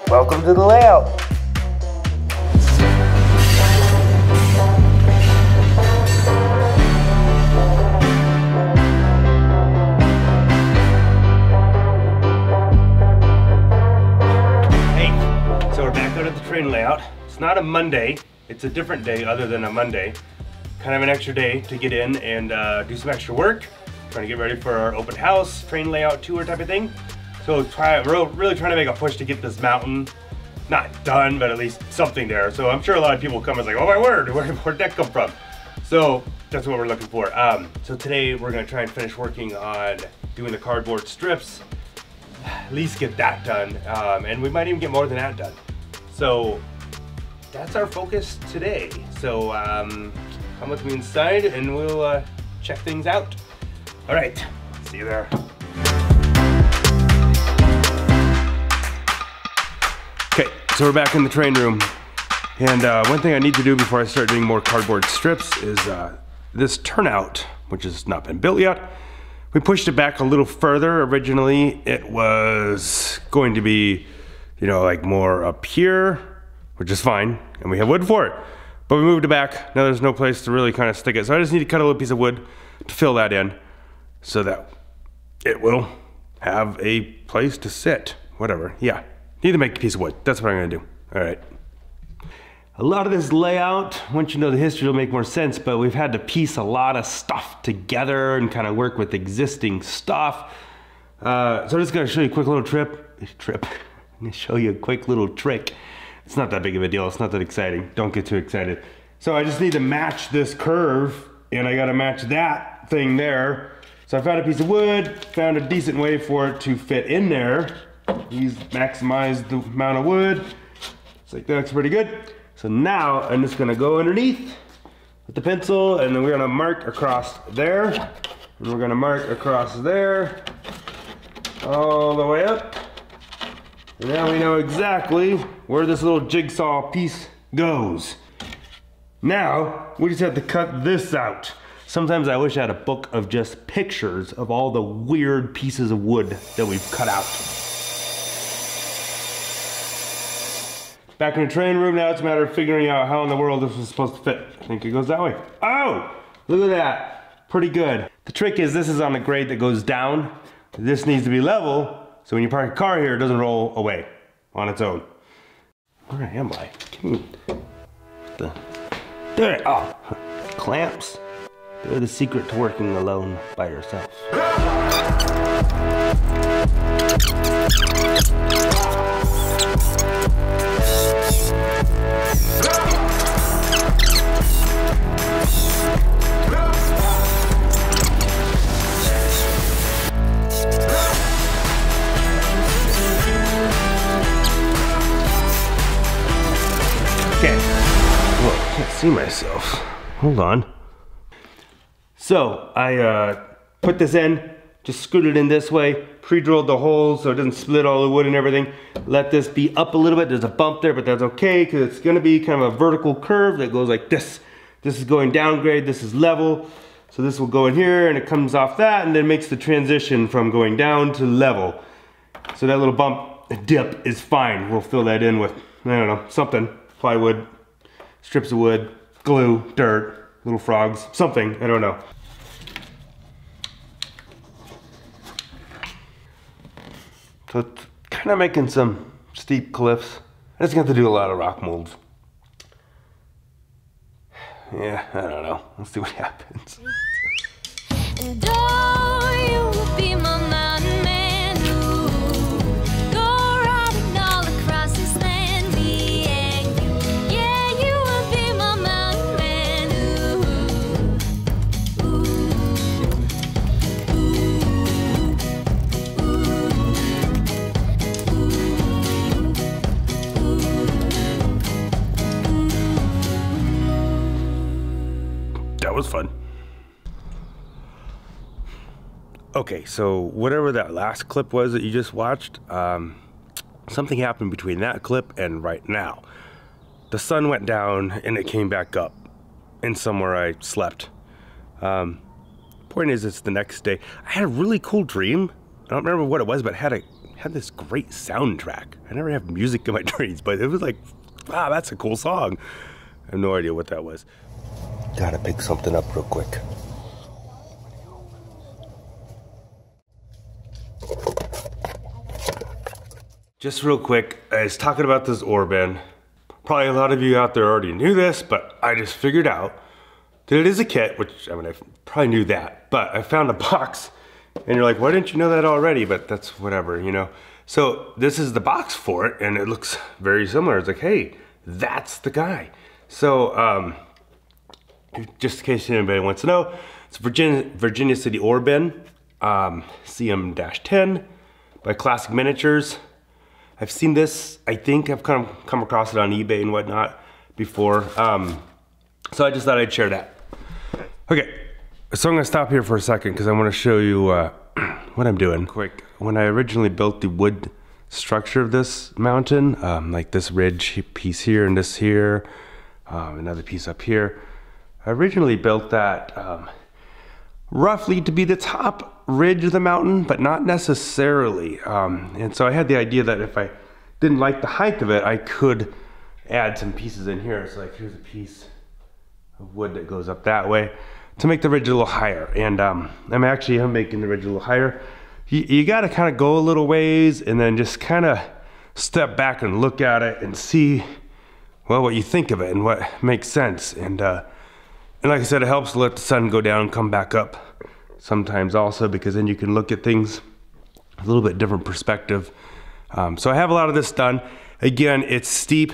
Welcome to the layout. Hey, so we're back out at the train layout. It's not a Monday, it's a different day other than a Monday. Kind of an extra day to get in and do some extra work. Trying to get ready for our open house, train layout tour type of thing. So we're really trying to make a push to get this mountain, not done, but at least something there. So I'm sure a lot of people come and like, oh my word, where'd that come from? So that's what we're looking for. So today we're gonna try and finish working on doing the cardboard strips, at least get that done. And we might even get more than that done. So that's our focus today. So come with me inside and we'll check things out. All right, see you there. Okay, so we're back in the train room. And one thing I need to do before I start doing more cardboard strips is this turnout, which has not been built yet. We pushed it back a little further. Originally, it was going to be, you know, like more up here, which is fine, and we have wood for it. But we moved it back. Now there's no place to really kind of stick it. So I just need to cut a little piece of wood to fill that in so that it will have a place to sit, whatever, yeah. Need to make a piece of wood. That's what I'm gonna do. All right. A lot of this layout, once you know the history, it'll make more sense, but we've had to piece a lot of stuff together and kind of work with existing stuff. So I'm just gonna show you a quick little I'm gonna show you a quick little trick. It's not that big of a deal. It's not that exciting. Don't get too excited. So I just need to match this curve and I gotta match that thing there. So I found a piece of wood, found a decent way for it to fit in there. Maximize the amount of wood. It's like, that looks pretty good. So now I'm just gonna go underneath with the pencil and then we're gonna mark across there. And we're gonna mark across there, all the way up. And now we know exactly where this little jigsaw piece goes. Now, we just have to cut this out. Sometimes I wish I had a book of just pictures of all the weird pieces of wood that we've cut out. Back in the train room now, it's a matter of figuring out how in the world this is supposed to fit. I think it goes that way. Oh, look at that, pretty good. The trick is this is on a grade that goes down. This needs to be level, so when you park a car here, it doesn't roll away on its own. Where am I? There, oh, clamps. They're the secret to working alone by yourself. Okay, well, I can't see myself. Hold on. So I put this in, just screwed it in this way, pre-drilled the holes so it doesn't split all the wood and everything. Let this be up a little bit. There's a bump there, but that's okay because it's gonna be kind of a vertical curve that goes like this. This is going down grade, this is level. So this will go in here and it comes off that and then makes the transition from going down to level. So that little bump dip is fine. We'll fill that in with, I don't know, something. Plywood, strips of wood, glue, dirt, little frogs, something, I don't know. So it's kind of making some steep cliffs. I just got to do a lot of rock molds. Yeah, I don't know. Let's see what happens. And oh, you will be my mountain man, ooh. Go riding all across this land, me and you. Yeah, you will be my mountain man, ooh. That was fun. Okay, so whatever that last clip was that you just watched, something happened between that clip and right now. The sun went down and it came back up in somewhere I slept. Point is, it's the next day. I had a really cool dream. I don't remember what it was, but it had had this great soundtrack. I never have music in my dreams, but it was like, wow, that's a cool song. I have no idea what that was. Gotta pick something up real quick. Just real quick, I was talking about this ore bin. Probably a lot of you out there already knew this, but I just figured out that it is a kit, which, I mean, I probably knew that, but I found a box, and you're like, why didn't you know that already? But that's whatever, you know? So this is the box for it, and it looks very similar. It's like, hey, that's the guy. So, just in case anybody wants to know, it's Virginia City ore bin, CM-10 by Classic Miniatures. I've seen this, I think I've come across it on eBay and whatnot before. So I just thought I'd share that. Okay, so I'm gonna stop here for a second because I wanna show you what I'm doing. Quick, when I originally built the wood structure of this mountain, like this ridge piece here and this here, another piece up here, I originally built that roughly to be the top ridge of the mountain, but not necessarily. And so I had the idea that if I didn't like the height of it, I could add some pieces in here. So like here's a piece of wood that goes up that way to make the ridge a little higher. And I'm making the ridge a little higher. You gotta kind of go a little ways and then just kind of step back and look at it and see, well, what you think of it and what makes sense. And like I said, it helps to let the sun go down and come back up sometimes also, because then you can look at things a little bit different perspective. So I have a lot of this done. Again, it's steep.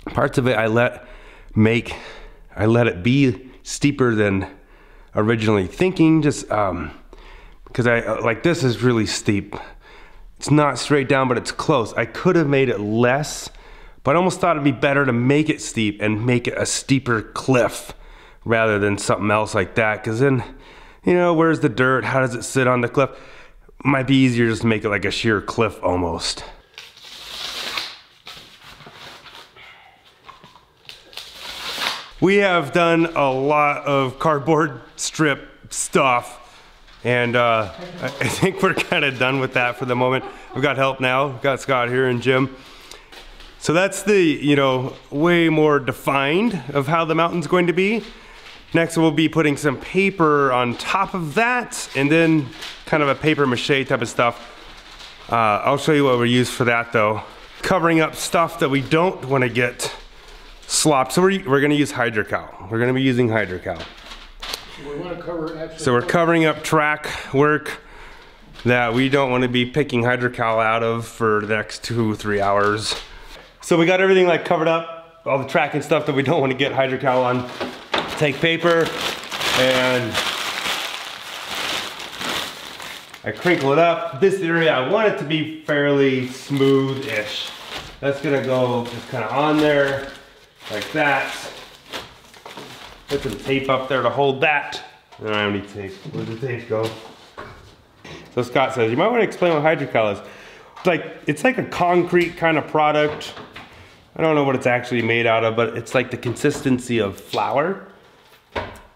Parts of it I let it be steeper than originally thinking, just because like this is really steep. It's not straight down, but it's close. I could have made it less, but I almost thought it'd be better to make it steep and make it a steeper cliff rather than something else like that. Because then, you know, where's the dirt? How does it sit on the cliff? Might be easier just to make it like a sheer cliff almost. We have done a lot of cardboard strip stuff, and I think we're kind of done with that for the moment. We've got help now. We've got Scott here and Jim. So that's the, you know, way more defined of how the mountain's going to be. Next we'll be putting some paper on top of that, and then kind of a paper mache type of stuff. I'll show you what we use for that though. Covering up stuff that we don't want to get slopped. So we're gonna use Hydrocal. We're gonna be using Hydrocal. We want to cover so we're covering up track work that we don't want to be picking Hydrocal out of for the next 2-3 hours. So we got everything like covered up, all the track and stuff that we don't want to get Hydrocal on. Take paper and I crinkle it up. This area, I want it to be fairly smooth-ish. That's gonna go just kind of on there like that. Put some tape up there to hold that. I don't have any tape. Where'd the tape go? So Scott says, you might want to explain what Hydrocal is. It's like a concrete kind of product. I don't know what it's actually made out of, but it's like the consistency of flour.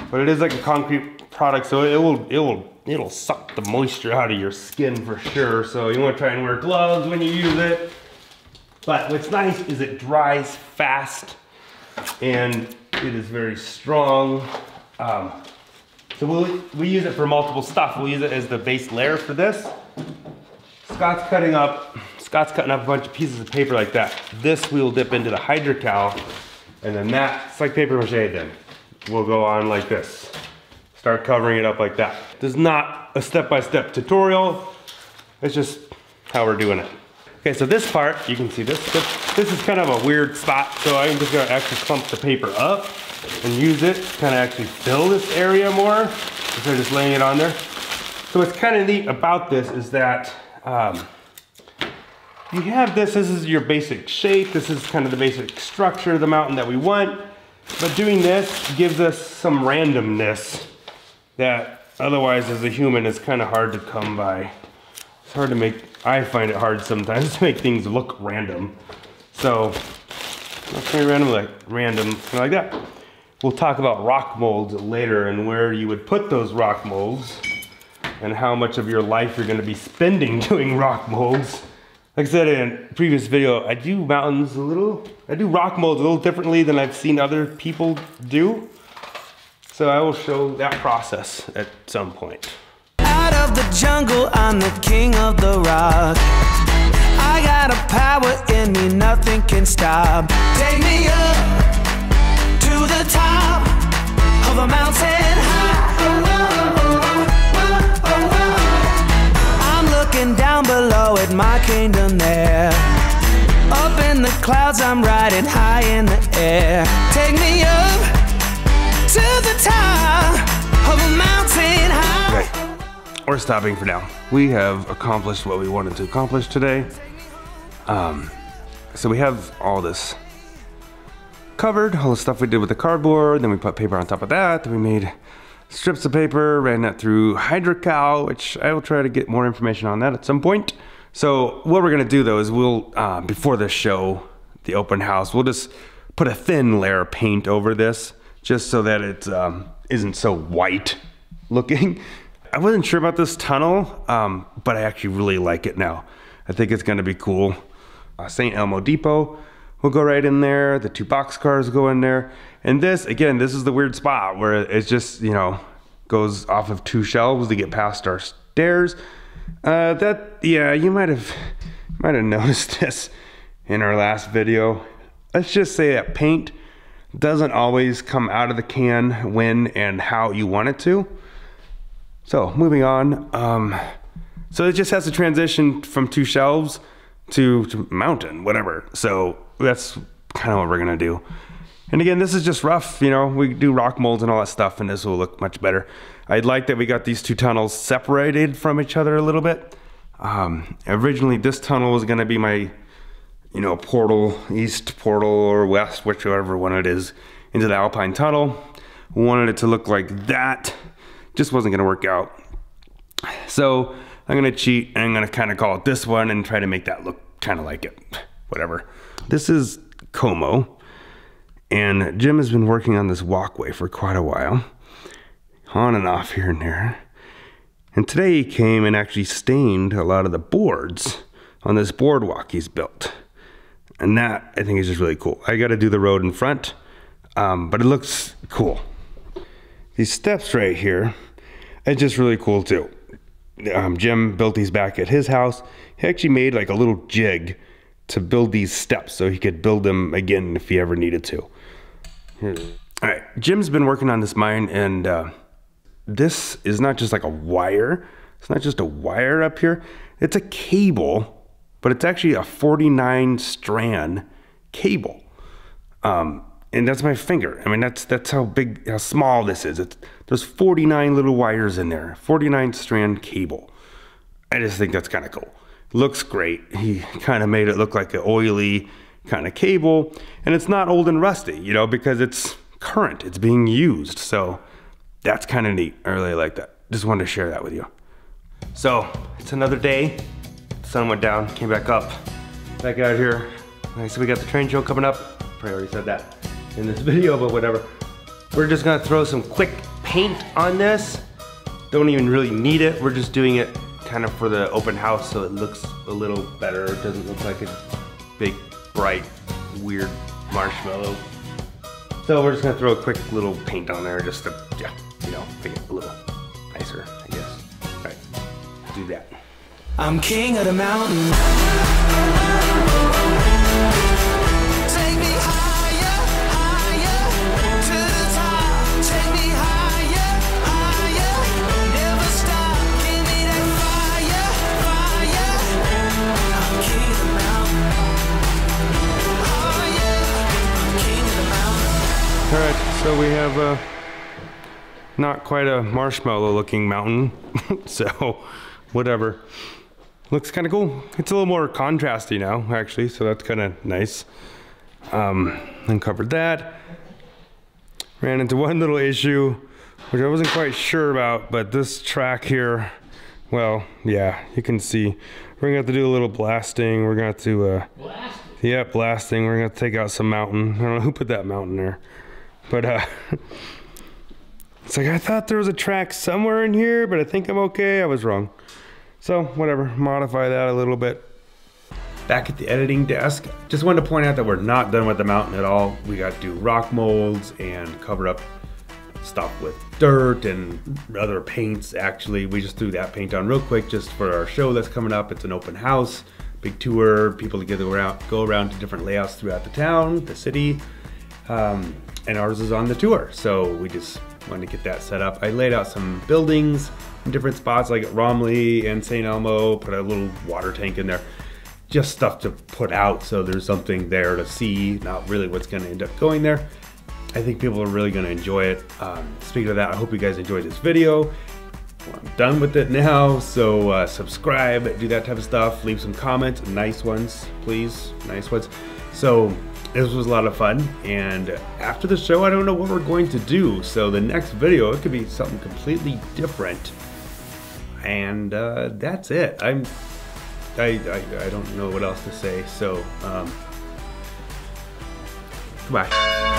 But it is like a concrete product, so it'll suck the moisture out of your skin for sure. So you want to try and wear gloves when you use it. But what's nice is it dries fast and it is very strong. So we use it for multiple stuff. We'll use it as the base layer for this. Scott's cutting up a bunch of pieces of paper like that. This we will dip into the Hydrocal, and then it's like paper mache then. We'll go on like this. Start covering it up like that. This is not a step-by-step tutorial. It's just how we're doing it. Okay, so this part, you can see this is kind of a weird spot, so I'm just gonna actually clump the paper up and use it to kind of actually fill this area more instead of just laying it on there. So what's kind of neat about this is that you have this is your basic shape, this is kind of the basic structure of the mountain that we want, but doing this gives us some randomness that otherwise as a human is kind of hard to come by. It's hard to make, I find it hard sometimes to make things look random. So, not very random, like that. We'll talk about rock molds later and where you would put those rock molds. and how much of your life you're gonna be spending doing rock molds. Like I said in a previous video, I do rock molds a little differently than I've seen other people do. So I will show that process at some point. Out of the jungle, I'm the king of the rock. I got a power in me, nothing can stop. Take me up to the top of a mountain high. I'm looking down below at my kingdom there. Up in the clouds, I'm riding high in the air. Take me up to the top of a mountain high. Okay, we're stopping for now. We have accomplished what we wanted to accomplish today. So we have all this covered, all the stuff we did with the cardboard, then we put paper on top of that, then we made strips of paper, ran that through Hydrocal, which I will try to get more information on that at some point. So what we're gonna do though is we'll, before the show, the open house, we'll just put a thin layer of paint over this, just so that it isn't so white looking. I wasn't sure about this tunnel, but I actually really like it now. I think it's gonna be cool. St. Elmo Depot will go right in there. The 2 boxcars go in there. And this, again, this is the weird spot where it just, you know, goes off of 2 shelves to get past our stairs. Yeah, you might have noticed this in our last video. Let's just say that paint doesn't always come out of the can when and how you want it to. So moving on, so it just has to transition from 2 shelves to mountain, whatever. So that's kind of what we're gonna do. And again, this is just rough, you know, we do rock molds and all that stuff, and this will look much better. I'd like that we got these 2 tunnels separated from each other a little bit. Originally this tunnel was gonna be my, you know, portal, east portal or west, whichever one it is, into the Alpine Tunnel. Wanted it to look like that. Just wasn't gonna work out. So I'm gonna cheat and I'm gonna kind of call it this one and try to make that look kind of like it, whatever. This is Como, and Jim has been working on this walkway for quite a while, on and off here and there. And today he came and actually stained a lot of the boards on this boardwalk he's built. And that, I think, is just really cool. I gotta do the road in front, but it looks cool. These steps right here, it's just really cool too. Jim built these back at his house. He actually made like a little jig to build these steps so he could build them again if he ever needed to. All right, Jim's been working on this mine, and this is not just like a wire. It's not just a wire up here. It's a cable, but it's actually a 49 strand cable. And that's my finger. I mean, that's how big, how small this is. There's 49 little wires in there, 49 strand cable. I just think that's kind of cool. Looks great. He kind of made it look like an oily kind of cable, and it's not old and rusty, you know, because it's current, it's being used. So that's kind of neat. I really like that. Just wanted to share that with you. So it's another day. The sun went down, came back up, back out here. Like I said, we got the train show coming up. Probably already said that in this video, but whatever. We're just gonna throw some quick paint on this. Don't even really need it. We're just doing it kind of for the open house so it looks a little better. It doesn't look like a big, bright, weird marshmallow. So we're just gonna throw a quick little paint on there just to, yeah, you know, make it a little nicer, I guess. All right, do that. I'm king of the mountain. Take me higher, higher to the top. Take me higher, higher. Never stop. Give me that fire, fire. I'm king of the mountain. Oh yeah, I'm king of the mountain. All right, so we have not quite a marshmallow looking mountain, so whatever. Looks kind of cool. It's a little more contrasty now, actually, so that's kind of nice. Uncovered that. Ran into one little issue, which I wasn't quite sure about, but this track here, well, yeah, you can see. We're gonna have to do a little blasting. We're gonna have to, yeah, blasting. We're gonna have to take out some mountain. I don't know who put that mountain there, but It's like, I thought there was a track somewhere in here, but I think I'm okay. I was wrong. So whatever, modify that a little bit. Back at the editing desk, just wanted to point out that we're not done with the mountain at all. We got to do rock molds and cover up stuff with dirt and other paints. Actually, we just threw that paint on real quick just for our show that's coming up. It's an open house, big tour, people to go around to different layouts throughout the town, the city, and ours is on the tour. So we just wanted to get that set up. I laid out some buildings in different spots like at Romley and St. Elmo, put a little water tank in there. Just stuff to put out so there's something there to see, not really what's going to end up going there. I think people are really going to enjoy it. Speaking of that, I hope you guys enjoyed this video. Well, I'm done with it now, so subscribe, do that type of stuff, leave some comments, nice ones, please, nice ones. So this was a lot of fun, and after the show, I don't know what we're going to do. So the next video, it could be something completely different, and that's it. I don't know what else to say, so goodbye.